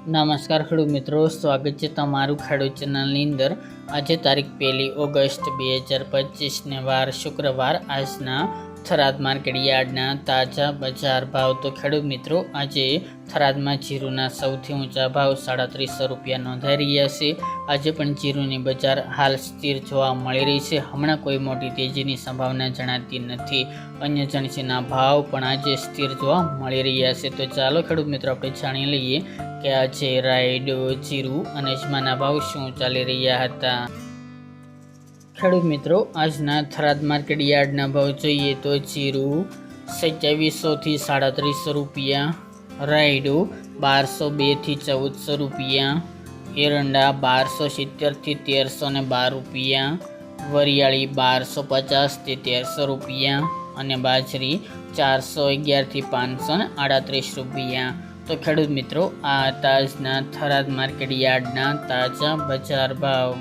નમસ્કાર ખેડૂત મિત્રો, સ્વાગત છે તમારું ખેડૂત ચેનલની અંદર। આજે તારીખ 1 ઓગસ્ટ 2025 વાર શુક્રવાર। આજના થરાદ માર્કેટ યાર્ડના તાજા બજાર ભાવ। તો ખેડૂત મિત્રો, આજે થરાદમાં જીરુના સૌથી ઊંચા ભાવ 3700 રૂપિયા નોંધાઈ રહ્યા છે। આજે પણ જીરુની બજાર હાલ સ્થિર જોવા મળી રહી છે। હમણાં કોઈ મોટી તેજીની સંભાવના જણાતી નથી। અન્ય જણસીના ભાવ પણ આજે સ્થિર જોવા મળી રહ્યા છે। તો ચાલો ખેડૂત મિત્રો, આપણે જાણી લઈએ કે આજે રાયડો, જીરું અને અજમાના ભાવ શું ચાલી રહ્યા હતા। ખેડૂત મિત્રો, આજના થરાદ માર્કેટ યાર્ડના ભાવ જોઈએ તો જીરું 2700 થી 3700 રૂપિયા, રાયડો 1202 થી 1400 રૂપિયા, એરંડા 1270 થી 1312 રૂપિયા, વરિયાળી 1250 થી 1300 રૂપિયા અને બાજરી 411 થી 538 રૂપિયા। તો ખેડૂત મિત્રો, આ આજના થરાદ માર્કેટ યાર્ડના તાજા બજાર ભાવ।